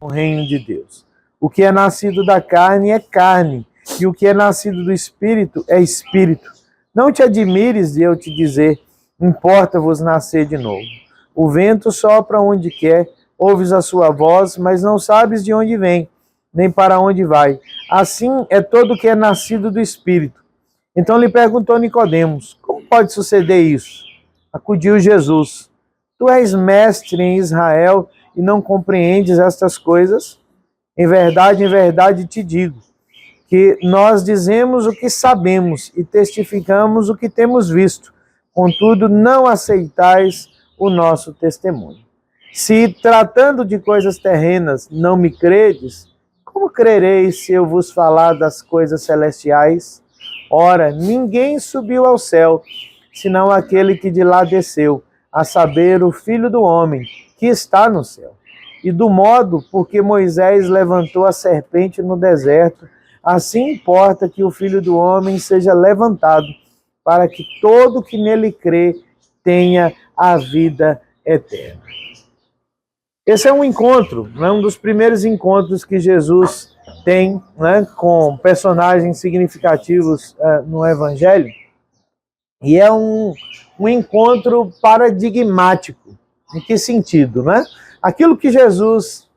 o reino de Deus. O que é nascido da carne é carne, e o que é nascido do Espírito é Espírito. Não te admires de eu te dizer, importa-vos nascer de novo. O vento sopra onde quer, ouves a sua voz, mas não sabes de onde vem, nem para onde vai. Assim é todo o que é nascido do Espírito. Então lhe perguntou Nicodemos, como pode suceder isso? Acudiu Jesus, tu és mestre em Israel e não compreendes estas coisas? Em verdade te digo, que nós dizemos o que sabemos e testificamos o que temos visto, contudo não aceitais o nosso testemunho. Se, tratando de coisas terrenas, não me credes, como crereis se eu vos falar das coisas celestiais? Ora, ninguém subiu ao céu, senão aquele que de lá desceu, a saber, o Filho do Homem, que está no céu. E do modo porque Moisés levantou a serpente no deserto, assim importa que o Filho do Homem seja levantado, para que todo que nele crê tenha a vida eterna. Esse é um encontro, né, um dos primeiros encontros que Jesus tem, né, com personagens significativos no Evangelho. E é um encontro paradigmático. Em que sentido, né? Aquilo que Jesus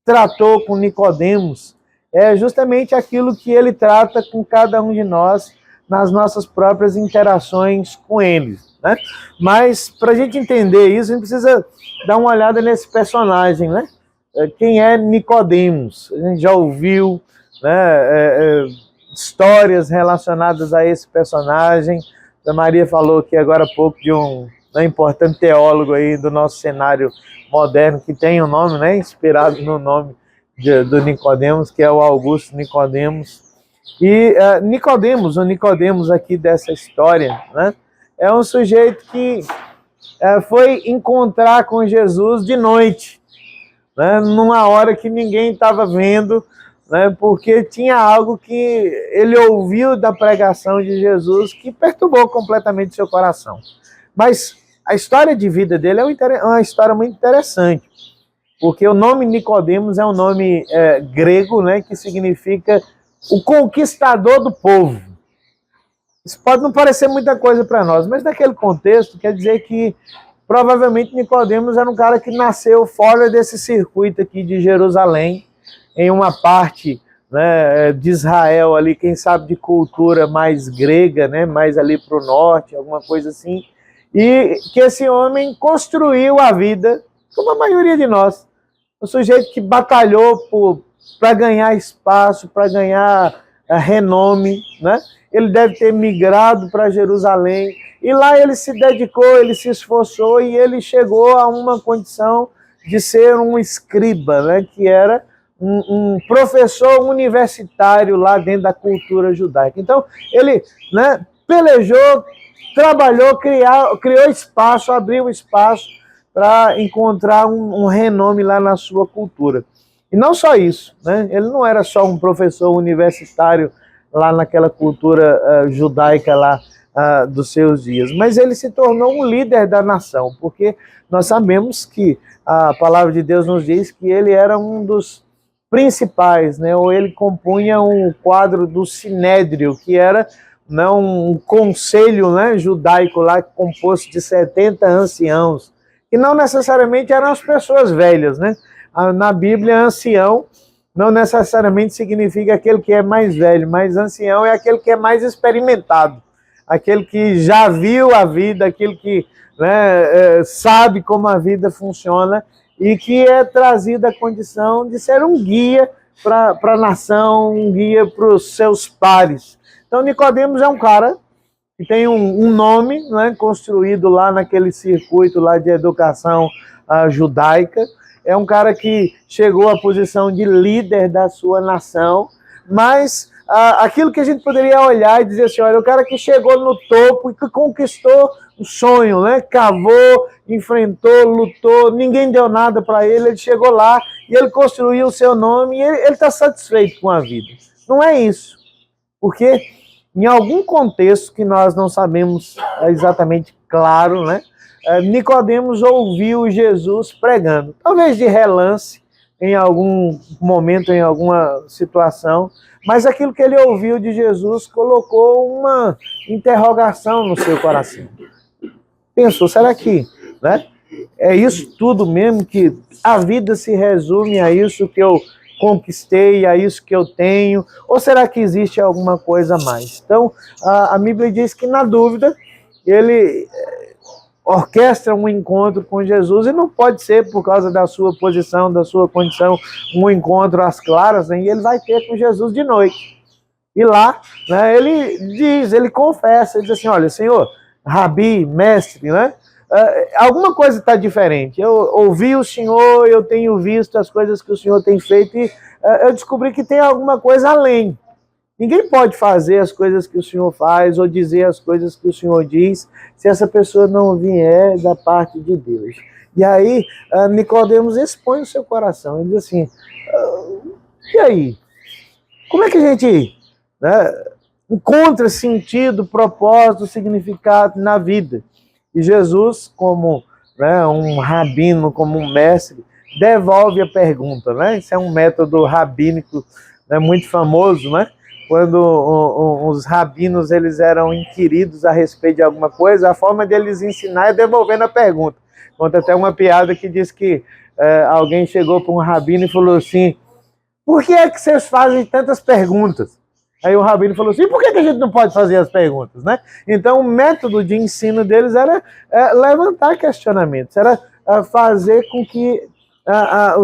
tratou com Nicodemos é justamente aquilo que ele trata com cada um de nós nas nossas próprias interações com ele, né? Mas para a gente entender isso, a gente precisa dar uma olhada nesse personagem, né? Quem é Nicodemos? A gente já ouviu, né, histórias relacionadas a esse personagem. A Maria falou aqui agora há pouco de um importante teólogo aí do nosso cenário moderno, que tem um nome, né, inspirado no nome do Nicodemos, que é o Augusto Nicodemos. E Nicodemos, o Nicodemos aqui dessa história, né, é um sujeito que foi encontrar com Jesus de noite, né, numa hora que ninguém estava vendo, né, porque tinha algo que ele ouviu da pregação de Jesus que perturbou completamente seu coração. Mas a história de vida dele é uma história muito interessante, porque o nome Nicodemos é um nome grego, né, que significa o conquistador do povo. Isso pode não parecer muita coisa para nós, mas naquele contexto quer dizer que provavelmente Nicodemos era um cara que nasceu fora desse circuito aqui de Jerusalém, em uma parte, né, de Israel ali, quem sabe de cultura mais grega, né, mais ali para o norte, alguma coisa assim. E que esse homem construiu a vida, como a maioria de nós. Um sujeito que batalhou para ganhar espaço, para ganhar renome, né? Ele deve ter migrado para Jerusalém, e lá ele se dedicou, ele se esforçou, e ele chegou a uma condição de ser um escriba, né? Que era um professor universitário lá dentro da cultura judaica. Então, ele, né, pelejou, trabalhou, criou espaço, abriu espaço para encontrar um renome lá na sua cultura. E não só isso, né? Ele não era só um professor universitário lá naquela cultura judaica lá dos seus dias, mas ele se tornou um líder da nação, porque nós sabemos que a palavra de Deus nos diz que ele era um dos principais, né? Ou ele compunha um quadro do Sinédrio, que era um conselho, né, judaico lá composto de 70 anciãos, que não necessariamente eram as pessoas velhas, né? Na Bíblia, ancião não necessariamente significa aquele que é mais velho, mas ancião é aquele que é mais experimentado, aquele que já viu a vida, aquele que, né, sabe como a vida funciona e que é trazido à condição de ser um guia para a nação, um guia para os seus pares. Então, Nicodemos é um cara que tem um nome, né, construído lá naquele circuito lá de educação judaica. É um cara que chegou à posição de líder da sua nação, mas aquilo que a gente poderia olhar e dizer assim, olha, o cara que chegou no topo e que conquistou o sonho, né? Cavou, enfrentou, lutou, ninguém deu nada para ele, ele chegou lá e ele construiu o seu nome e ele está satisfeito com a vida. Não é isso, porque em algum contexto que nós não sabemos exatamente claro, né? Nicodemos ouviu Jesus pregando, talvez de relance, em algum momento, em alguma situação, mas aquilo que ele ouviu de Jesus colocou uma interrogação no seu coração. Pensou, será que, né, é isso tudo mesmo, que a vida se resume a isso que eu conquistei, a isso que eu tenho, ou será que existe alguma coisa a mais? Então, a Bíblia diz que, na dúvida, ele orquestra um encontro com Jesus, e não pode ser por causa da sua posição, da sua condição, um encontro às claras, né? E ele vai ter com Jesus de noite. E lá, né, ele confessa, ele diz assim, olha, Senhor, Rabi, mestre, né? Alguma coisa está diferente. Eu ouvi o Senhor, eu tenho visto as coisas que o Senhor tem feito, e eu descobri que tem alguma coisa além. Ninguém pode fazer as coisas que o Senhor faz ou dizer as coisas que o Senhor diz se essa pessoa não vier da parte de Deus. E aí, Nicodemos expõe o seu coração. Ele diz assim, e aí? Como é que a gente, né, encontra sentido, propósito, significado na vida? E Jesus, como, né, um rabino, como um mestre, devolve a pergunta, né? Isso é um método rabínico, né, muito famoso, né? Quando os rabinos eles eram inquiridos a respeito de alguma coisa, a forma deles ensinar é devolvendo a pergunta. Conta até uma piada que diz que alguém chegou para um rabino e falou assim, por que é que vocês fazem tantas perguntas? Aí o rabino falou assim, por que a gente não pode fazer as perguntas, né? Então o método de ensino deles era levantar questionamentos, era fazer com que a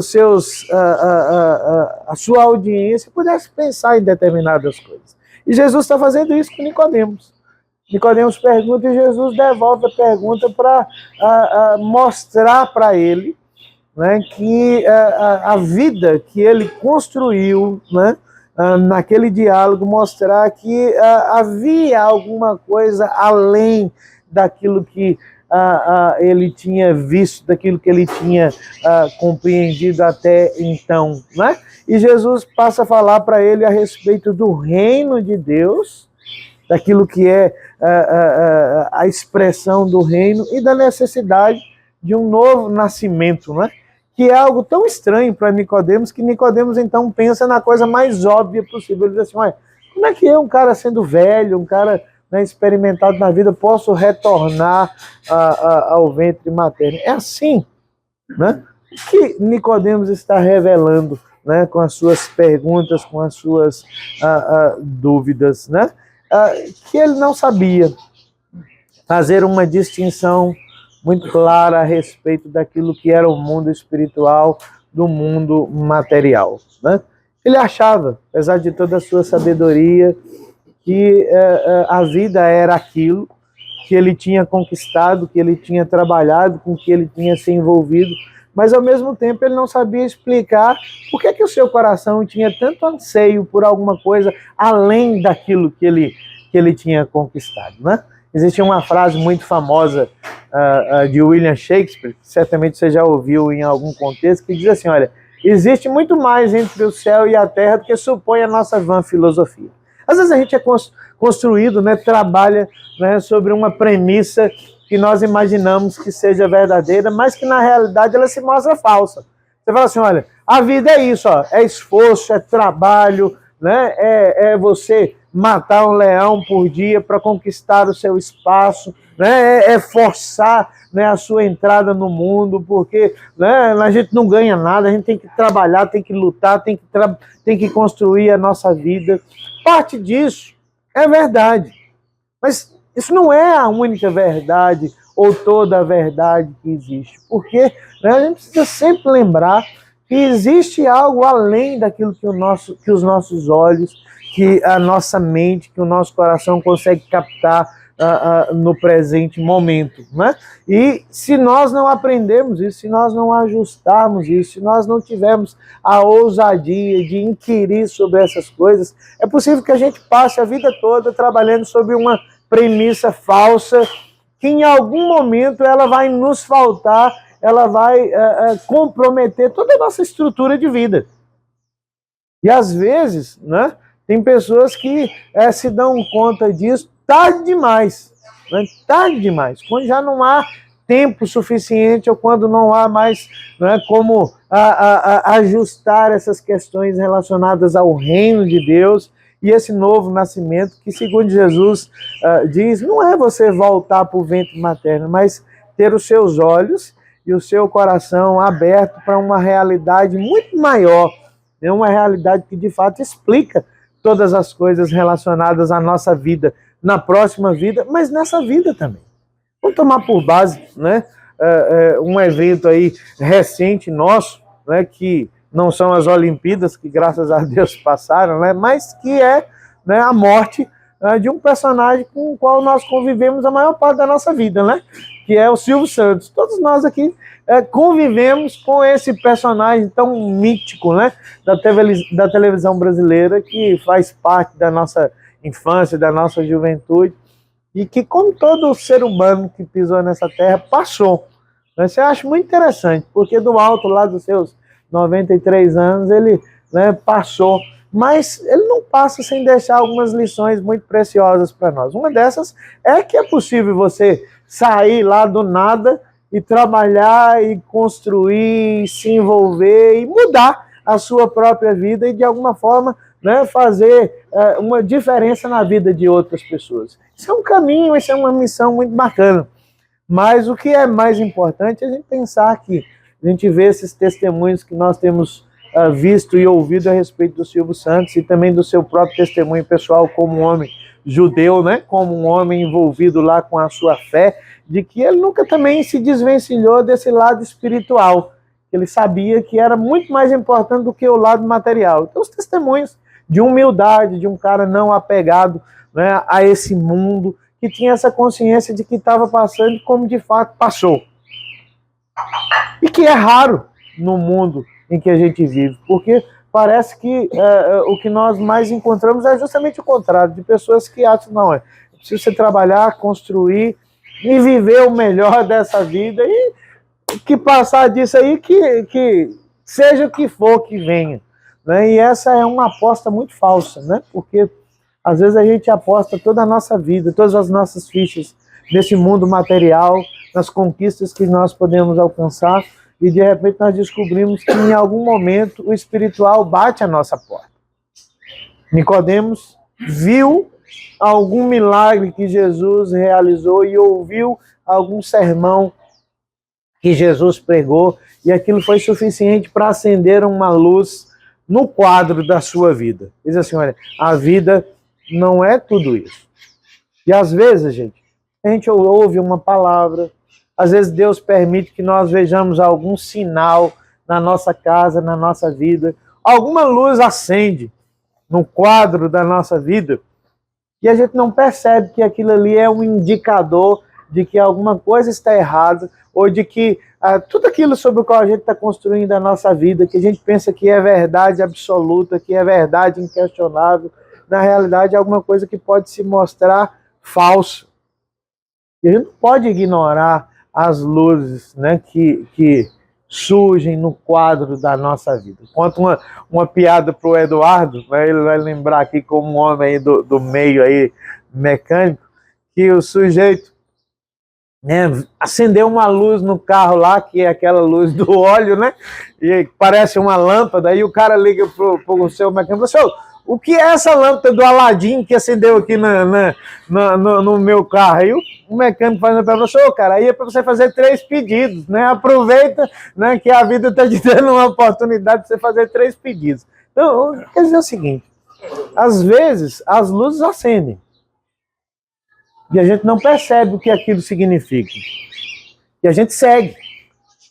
sua audiência pudesse pensar em determinadas coisas. E Jesus está fazendo isso com Nicodemos. Nicodemos pergunta e Jesus devolve a pergunta para mostrar para ele, né, que a vida que ele construiu, né, naquele diálogo, mostrar que havia alguma coisa além daquilo que ele tinha visto, daquilo que ele tinha compreendido até então, né? E Jesus passa a falar para ele a respeito do reino de Deus, daquilo que é a expressão do reino e da necessidade de um novo nascimento, né? Que é algo tão estranho para Nicodemos, que Nicodemos então pensa na coisa mais óbvia possível. Ele diz assim, olha, como é que eu, um cara sendo velho, um cara, né, experimentado na vida, posso retornar ao ventre materno? É assim, né, que Nicodemos está revelando, né, com as suas perguntas, com as suas dúvidas, né, que ele não sabia fazer uma distinção muito clara a respeito daquilo que era o mundo espiritual do mundo material, né? Ele achava, apesar de toda a sua sabedoria, que a vida era aquilo que ele tinha conquistado, que ele tinha trabalhado, com que ele tinha se envolvido, mas ao mesmo tempo ele não sabia explicar por que o seu coração tinha tanto anseio por alguma coisa além daquilo que ele tinha conquistado, né? Existe uma frase muito famosa de William Shakespeare, que certamente você já ouviu em algum contexto, que diz assim, olha, existe muito mais entre o céu e a terra do que supõe a nossa vã filosofia. Às vezes a gente é construído, né, trabalha, né, sobre uma premissa que nós imaginamos que seja verdadeira, mas que na realidade ela se mostra falsa. Você fala assim, olha, a vida é isso, ó, é esforço, é trabalho, né, é você matar um leão por dia para conquistar o seu espaço, né, é forçar, né, a sua entrada no mundo, porque, né, a gente não ganha nada, a gente tem que trabalhar, tem que lutar, tem que construir a nossa vida. Parte disso é verdade, mas isso não é a única verdade ou toda a verdade que existe, porque, né, a gente precisa sempre lembrar que existe algo além daquilo que os nossos olhos, que a nossa mente, que o nosso coração consegue captar no presente momento, né? E se nós não aprendermos isso, se nós não ajustarmos isso, se nós não tivermos a ousadia de inquirir sobre essas coisas, é possível que a gente passe a vida toda trabalhando sobre uma premissa falsa, que em algum momento ela vai nos faltar, ela vai comprometer toda a nossa estrutura de vida. E às vezes, né, tem pessoas que se dão conta disso tarde demais, né? Tarde demais, quando já não há tempo suficiente ou quando não há mais, né, como a ajustar essas questões relacionadas ao reino de Deus e esse novo nascimento, que segundo Jesus diz, não é você voltar para o ventre materno, mas ter os seus olhos e o seu coração aberto para uma realidade muito maior, né? Uma realidade que de fato explica todas as coisas relacionadas à nossa vida, na próxima vida, mas nessa vida também. Vamos tomar por base, né, um evento aí recente nosso, né, que não são as Olimpíadas, que graças a Deus passaram, né, mas que é, né, a morte de um personagem com o qual nós convivemos a maior parte da nossa vida, né, que é o Silvio Santos. Todos nós aqui convivemos com esse personagem tão mítico, né, da televisão brasileira, que faz parte da nossa infância, da nossa juventude, e que, como todo ser humano que pisou nessa terra, passou. Isso eu acho muito interessante, porque do alto lá dos seus 93 anos, ele, né, passou. Mas ele não passa sem deixar algumas lições muito preciosas para nós. Uma dessas é que é possível você sair lá do nada e trabalhar e construir, e se envolver e mudar a sua própria vida e, de alguma forma, né, fazer uma diferença na vida de outras pessoas. Isso é um caminho, isso é uma missão muito bacana. Mas o que é mais importante é a gente pensar que a gente vê esses testemunhos que nós temos visto e ouvido a respeito do Silvio Santos e também do seu próprio testemunho pessoal como um homem judeu, né, como um homem envolvido lá com a sua fé, de que ele nunca também se desvencilhou desse lado espiritual. Ele sabia que era muito mais importante do que o lado material. Então, os testemunhos de humildade, de um cara não apegado, né, a esse mundo, que tinha essa consciência de que estava passando como de fato passou. E que é raro no mundo em que a gente vive, porque parece que o que nós mais encontramos é justamente o contrário, de pessoas que acham, não, é preciso você trabalhar, construir e viver o melhor dessa vida, e que passar disso aí, que seja o que for que venha. Né? E essa é uma aposta muito falsa, né? Porque às vezes a gente aposta toda a nossa vida, todas as nossas fichas nesse mundo material, nas conquistas que nós podemos alcançar, e de repente nós descobrimos que em algum momento o espiritual bate a nossa porta. Nicodemos viu algum milagre que Jesus realizou e ouviu algum sermão que Jesus pregou, e aquilo foi suficiente para acender uma luz no quadro da sua vida. Diz assim, olha, a vida não é tudo isso. E às vezes, gente, a gente ouve uma palavra, às vezes Deus permite que nós vejamos algum sinal na nossa casa, na nossa vida, alguma luz acende no quadro da nossa vida, e a gente não percebe que aquilo ali é um indicador de que alguma coisa está errada, ou de que tudo aquilo sobre o qual a gente está construindo a nossa vida, que a gente pensa que é verdade absoluta, que é verdade inquestionável, na realidade é alguma coisa que pode se mostrar falso. E a gente não pode ignorar as luzes, né, que surgem no quadro da nossa vida. Conto uma piada para o Eduardo, né, ele vai lembrar aqui como um homem aí do meio aí, mecânico, que o sujeito, né, acendeu uma luz no carro lá, que é aquela luz do óleo, né? E parece uma lâmpada, aí o cara liga pro seu mecânico e fala assim, o que é essa lâmpada do Aladim que acendeu aqui no meu carro? Aí o mecânico faz para você, cara, aí é para você fazer 3 pedidos, né? Aproveita, né, que a vida está te dando uma oportunidade de você fazer 3 pedidos. Então, quer dizer o seguinte, às vezes as luzes acendem, e a gente não percebe o que aquilo significa. E a gente segue.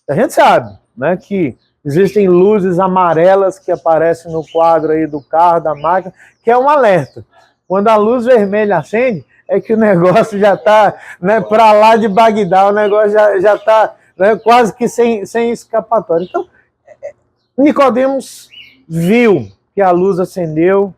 A gente sabe, né, que existem luzes amarelas que aparecem no quadro aí do carro, da máquina, que é um alerta. Quando a luz vermelha acende, é que o negócio já está, né, para lá de Bagdá, o negócio já está, né, quase que sem escapatória. Então, Nicodemos viu que a luz acendeu,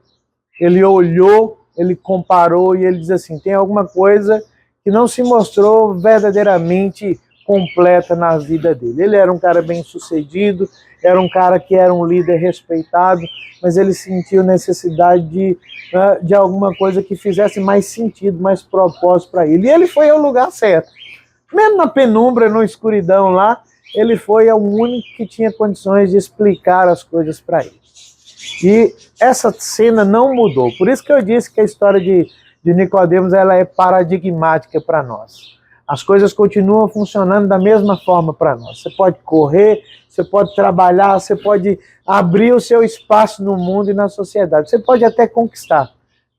ele olhou, ele comparou e ele diz assim, tem alguma coisa que não se mostrou verdadeiramente completa na vida dele. Ele era um cara bem sucedido, era um cara que era um líder respeitado, mas ele sentiu necessidade de alguma coisa que fizesse mais sentido, mais propósito para ele. E ele foi ao lugar certo. Mesmo na penumbra, na escuridão lá, ele foi o único que tinha condições de explicar as coisas para ele. E essa cena não mudou. Por isso que eu disse que a história de Nicodemos ela é paradigmática para nós. As coisas continuam funcionando da mesma forma para nós. Você pode correr, você pode trabalhar, você pode abrir o seu espaço no mundo e na sociedade. Você pode até conquistar,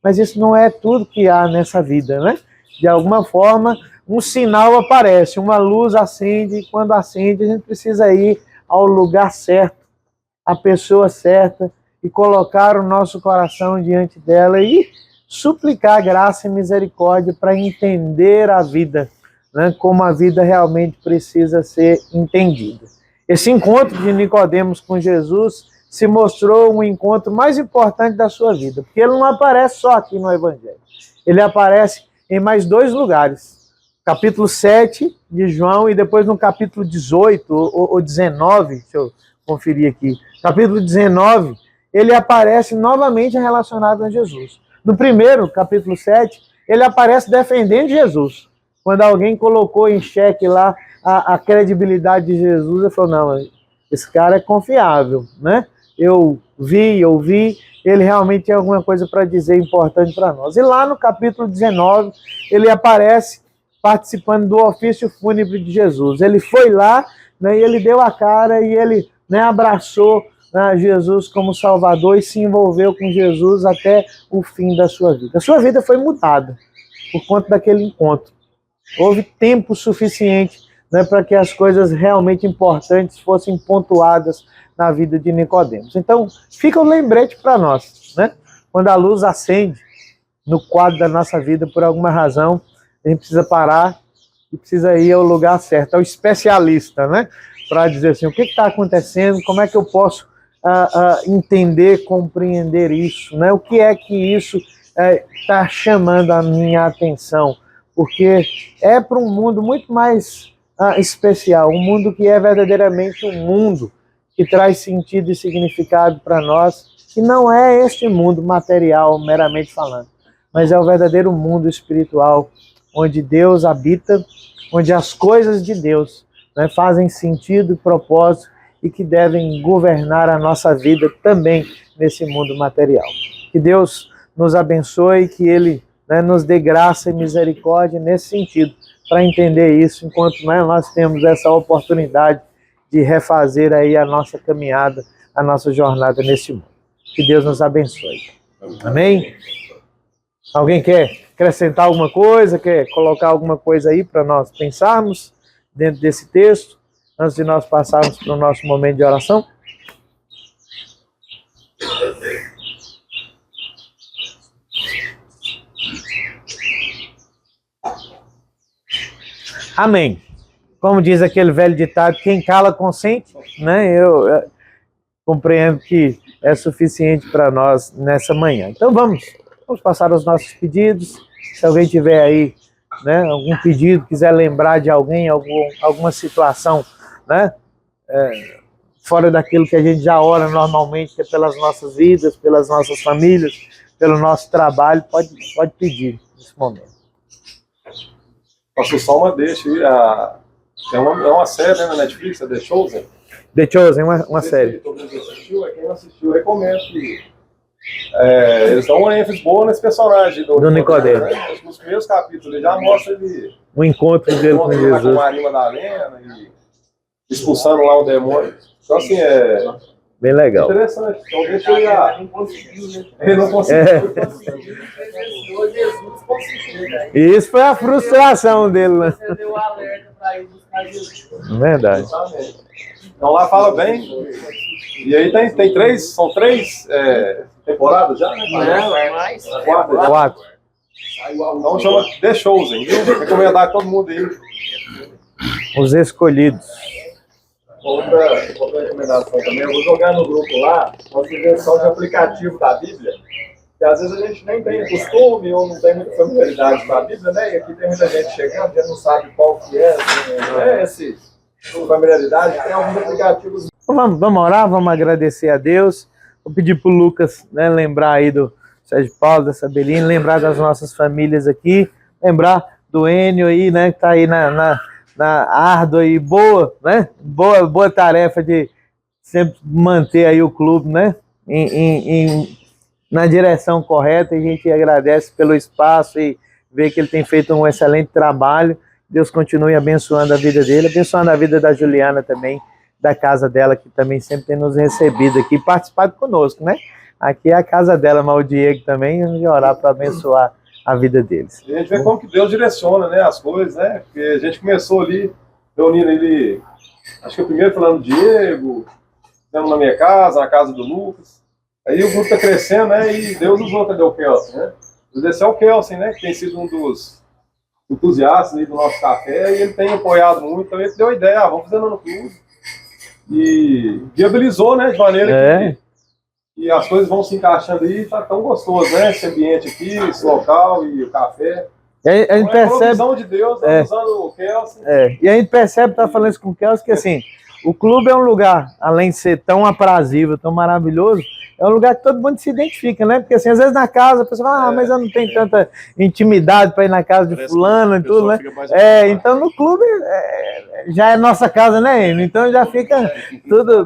mas isso não é tudo que há nessa vida, né? De alguma forma, um sinal aparece, uma luz acende, e quando acende, a gente precisa ir ao lugar certo, à pessoa certa, e colocar o nosso coração diante dela e suplicar graça e misericórdia para entender a vida, né, como a vida realmente precisa ser entendida. Esse encontro de Nicodemos com Jesus se mostrou um encontro mais importante da sua vida, porque ele não aparece só aqui no Evangelho. Ele aparece em mais 2 lugares. Capítulo 7 de João e depois no capítulo 18 ou 19, deixa eu conferir aqui. Capítulo 19, ele aparece novamente relacionado a Jesus. No primeiro, capítulo 7, ele aparece defendendo Jesus. Quando alguém colocou em xeque lá a credibilidade de Jesus, ele falou, não, esse cara é confiável, né? Eu ouvi, ele realmente tem alguma coisa para dizer importante para nós. E lá no capítulo 19, ele aparece participando do ofício fúnebre de Jesus. Ele foi lá, né, e ele deu a cara e ele, né, abraçou, né, Jesus como Salvador e se envolveu com Jesus até o fim da sua vida. A sua vida foi mudada por conta daquele encontro. Houve tempo suficiente, né, para que as coisas realmente importantes fossem pontuadas na vida de Nicodemos. Então, fica um lembrete para nós, né? Quando a luz acende no quadro da nossa vida, por alguma razão, a gente precisa parar e precisa ir ao lugar certo, ao especialista, né? Para dizer assim, o que está acontecendo, como é que eu posso entender, compreender isso, né? O que é que isso está chamando a minha atenção? Porque é para um mundo muito mais especial, um mundo que é verdadeiramente um mundo que traz sentido e significado para nós, que não é este mundo material, meramente falando, mas é o verdadeiro mundo espiritual, onde Deus habita, onde as coisas de Deus, né, fazem sentido e propósito e que devem governar a nossa vida também nesse mundo material. Que Deus nos abençoe, que Ele, né, nos dê graça e misericórdia nesse sentido, para entender isso, enquanto, né, nós temos essa oportunidade de refazer aí a nossa caminhada, a nossa jornada nesse mundo. Que Deus nos abençoe. Amém? Alguém quer acrescentar alguma coisa, quer colocar alguma coisa aí para nós pensarmos dentro desse texto, antes de nós passarmos para o nosso momento de oração? Amém. Como diz aquele velho ditado, quem cala consente, né? Eu compreendo que é suficiente para nós nessa manhã. Então vamos passar os nossos pedidos. Se alguém tiver aí, né, algum pedido, quiser lembrar de alguém, alguma situação, né, fora daquilo que a gente já ora normalmente, que é pelas nossas vidas, pelas nossas famílias, pelo nosso trabalho, pode pedir nesse momento. Passou só uma deixa aí, é uma série, né, na Netflix, é The Chosen. The Chosen, uma série. Todo mundo assistiu, quem não assistiu, eu recomendo que eles dão uma ênfase boa nesse personagem do Nicodemo. Né? Nos primeiros capítulos ele já mostra ele o encontro dele com Jesus. Com Maria Madalena e expulsando lá o demônio. Então assim, bem legal. Interessante. Então deixa ele lá. Ele não conseguiu, né? Ele não conseguiu. Jesus conseguiu, né? Isso foi a frustração dele, né? Você deu o alerta para ir buscar Jesus. Verdade. Então lá fala bem. E aí são três temporadas já, né? Não, é mais. Quatro. Então chama The Chosen, viu? Recomendar a todo mundo aí. Os escolhidos. Outra recomendação também, eu vou jogar no grupo lá uma sugestão de aplicativo da Bíblia, que às vezes a gente nem tem costume ou não tem muita familiaridade com a Bíblia, né? E aqui tem muita gente chegando, já não sabe qual que é, essa familiaridade, tem alguns aplicativos. Vamos orar, vamos agradecer a Deus. Vou pedir para o Lucas, né, lembrar aí do Sérgio Paulo, da Sabelina, lembrar das nossas famílias aqui, lembrar do Enio aí, né, que está aí na na árdua e boa, né? Boa tarefa de sempre manter aí o clube, né? Na direção correta. E a gente agradece pelo espaço e vê que ele tem feito um excelente trabalho. Deus continue abençoando a vida dele, abençoando a vida da Juliana também, da casa dela, que também sempre tem nos recebido aqui, participado conosco, né? Aqui é a casa dela, mas o Diego também, vamos orar para abençoar a vida deles. E a gente vê como que Deus direciona, né, as coisas, né? Porque a gente começou ali, reunindo ele, acho que o primeiro falando do Diego, na minha casa, na casa do Lucas. Aí o grupo está crescendo, né? E Deus usou, cadê o Kelsen, né? Esse é o Kelsen, né? Que tem sido um dos entusiastas aí do nosso café, e ele tem apoiado muito. Então ele deu a ideia, vamos fazer no clube. E viabilizou, né? De maneira que as coisas vão se encaixando aí, tá tão gostoso, né? Esse ambiente aqui, esse local e o café. A gente percebe. A visão de Deus, né? Usando o Kelsen. E a gente percebe, tá falando isso com o Kelsen, que assim, o clube é um lugar, além de ser tão aprazível, tão maravilhoso, é um lugar que todo mundo se identifica, né? Porque assim, às vezes na casa a pessoa fala, mas eu não tenho tanta intimidade para ir na casa de fulano e tudo, né? Então no clube já é nossa casa, né? Então já fica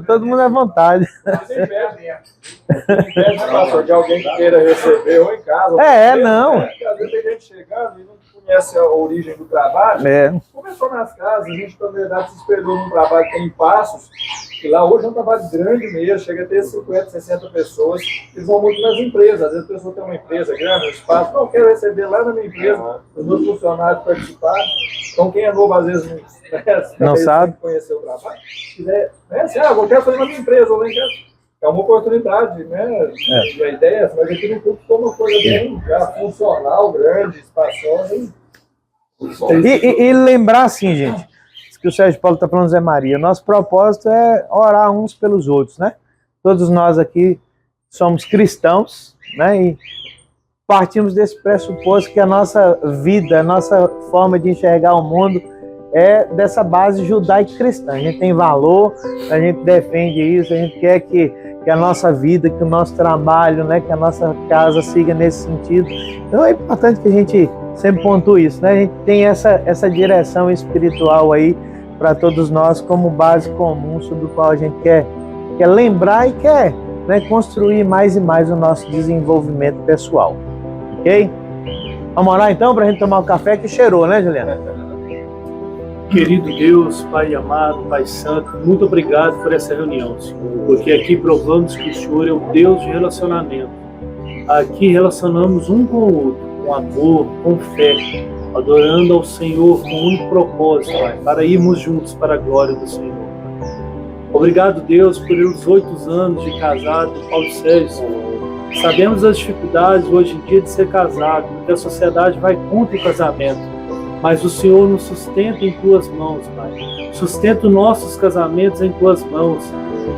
todo mundo à vontade. Mas impede, pastor, de alguém que queira receber ou em casa. Não. Né? Porque às vezes tem gente chegando e não conhece a origem do trabalho. Começou nas casas, a gente, na verdade, se espelhou num trabalho que tem em Passos, que lá hoje é um trabalho grande mesmo, chega a ter 50, 60 pessoas, eles vão muito nas empresas. Às vezes a pessoa tem uma empresa grande, um espaço, não, quero receber lá na minha empresa, os meus funcionários participarem. Então quem é novo, às vezes, não sabe conhecer o trabalho. Quiser, assim, eu quero fazer na minha empresa, ou nem quero. É uma oportunidade, né? E a ideia é essa, mas aqui no clube foi uma coisa bem já funcional, grande, espaçosa. E lembrar assim, gente, isso que o Sérgio Paulo está falando, Zé Maria, nosso propósito é orar uns pelos outros, né? Todos nós aqui somos cristãos, né? E partimos desse pressuposto que a nossa vida, a nossa forma de enxergar o mundo é dessa base judaico-cristã. A gente tem valor, a gente defende isso, a gente quer que a nossa vida, que o nosso trabalho, né, que a nossa casa siga nesse sentido. Então é importante que a gente sempre pontue isso, né? A gente tem essa direção espiritual aí para todos nós como base comum sobre o qual a gente quer lembrar e quer, né, construir mais e mais o nosso desenvolvimento pessoal. Ok? Vamos orar então para a gente tomar um café que cheirou, né, Juliana? Querido Deus, Pai amado, Pai santo, muito obrigado por essa reunião, Senhor, porque aqui provamos que o Senhor é o Deus de relacionamento. Aqui relacionamos um com o outro, com amor, com fé, adorando ao Senhor com um único propósito, Pai, para irmos juntos para a glória do Senhor. Obrigado, Deus, pelos 8 anos de casado, Paulo Sérgio, Senhor. Sabemos das dificuldades hoje em dia de ser casado, porque a sociedade vai contra o casamento. Mas o Senhor nos sustenta em Tuas mãos, Pai. Sustenta os nossos casamentos em Tuas mãos.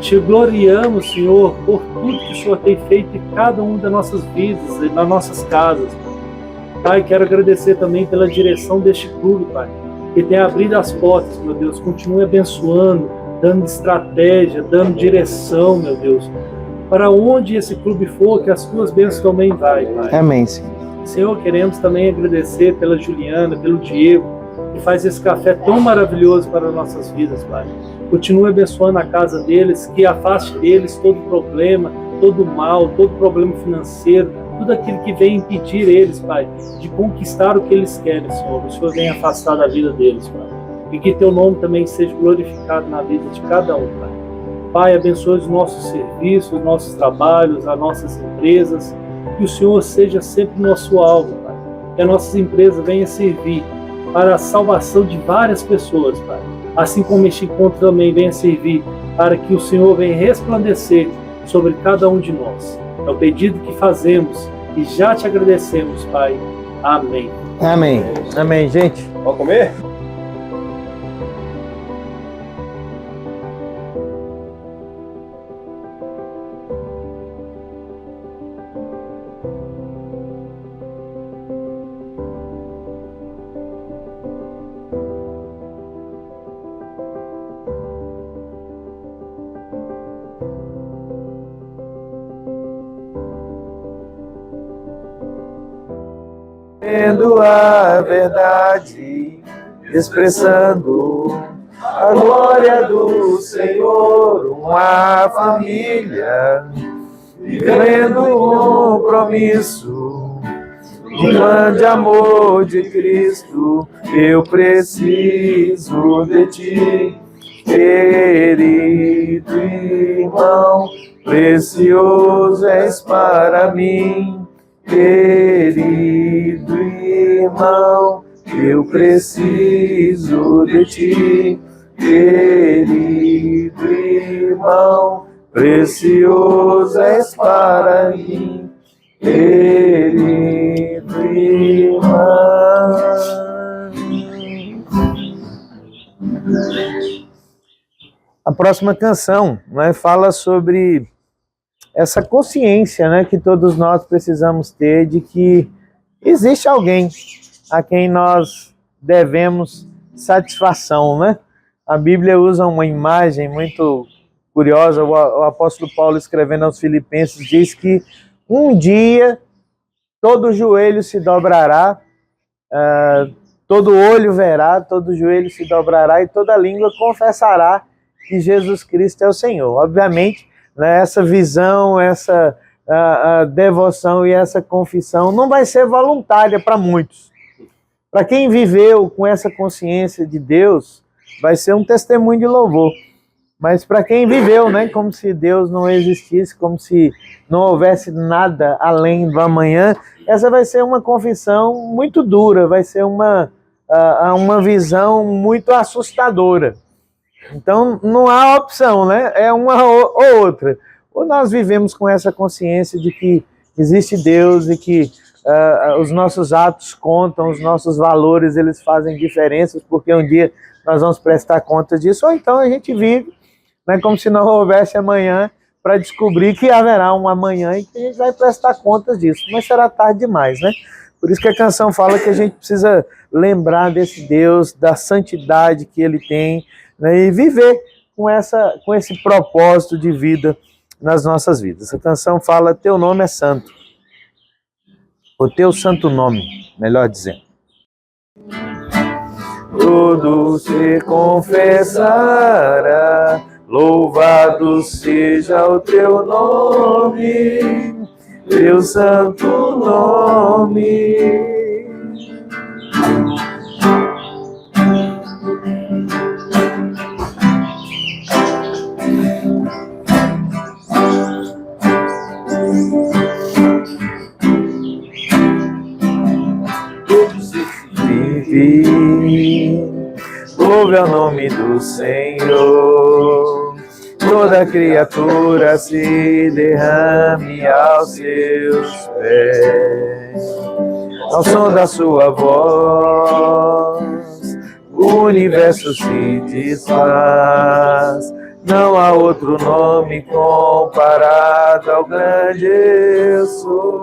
Te gloriamos, Senhor, por tudo que o Senhor tem feito em cada uma das nossas vidas, e nas nossas casas. Pai, quero agradecer também pela direção deste clube, Pai, que tem abrido as portas, meu Deus. Continue abençoando, dando estratégia, dando direção, meu Deus. Para onde esse clube for, que as Tuas bênçãos também vai, Pai. Amém, Senhor. Senhor, queremos também agradecer pela Juliana, pelo Diego, que faz esse café tão maravilhoso para nossas vidas, Pai. Continue abençoando a casa deles, que afaste deles todo problema, todo mal, todo problema financeiro, tudo aquilo que vem impedir eles, Pai, de conquistar o que eles querem, Senhor. O Senhor vem afastar da vida deles, Pai. E que Teu nome também seja glorificado na vida de cada um, Pai. Pai, abençoe os nossos serviços, os nossos trabalhos, as nossas empresas. Que o Senhor seja sempre nosso alvo, Pai. Que as nossas empresas venham servir para a salvação de várias pessoas, Pai. Assim como este encontro também venha servir para que o Senhor venha resplandecer sobre cada um de nós. É o pedido que fazemos e já te agradecemos, Pai. Amém. Amém. Amém, gente. Vamos comer? Vendo a verdade, expressando a glória do Senhor, uma família vivendo um compromisso de grande amor de Cristo. Eu preciso de ti, querido irmão, precioso és para mim, querido irmão, eu preciso de ti, querido irmão, precioso és para mim, querido irmão. A próxima canção, né, fala sobre essa consciência, né, que todos nós precisamos ter de que existe alguém a quem nós devemos satisfação, né? A Bíblia usa uma imagem muito curiosa. O apóstolo Paulo, escrevendo aos Filipenses, diz que um dia todo joelho se dobrará, todo olho verá, todo joelho se dobrará e toda língua confessará que Jesus Cristo é o Senhor. Obviamente, né, essa visão, essa a devoção e essa confissão não vai ser voluntária para muitos. Para quem viveu com essa consciência de Deus, vai ser um testemunho de louvor. Mas para quem viveu, né, como se Deus não existisse, como se não houvesse nada além do amanhã, essa vai ser uma confissão muito dura, vai ser uma visão muito assustadora. Então não há opção, né? É uma ou outra. Ou nós vivemos com essa consciência de que existe Deus e que os nossos atos contam, os nossos valores, eles fazem diferenças, porque um dia nós vamos prestar conta disso, ou então a gente vive, né, como se não houvesse amanhã, para descobrir que haverá um amanhã e que a gente vai prestar contas disso, mas será tarde demais, né? Por isso que a canção fala que a gente precisa lembrar desse Deus, da santidade que Ele tem, né, e viver com esse propósito de vida nas nossas vidas. A canção fala: teu nome é santo, o teu santo nome, melhor dizendo. Todo se confessará, louvado seja o teu nome, teu santo nome. Louve ao nome do Senhor, toda criatura se derrame aos seus pés, ao som da sua voz, o universo se desfaz, não há outro nome comparado ao grande eu sou.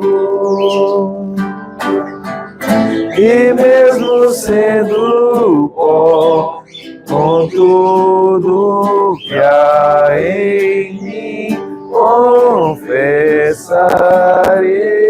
E mesmo sendo pó, com tudo que há em mim, confessarei.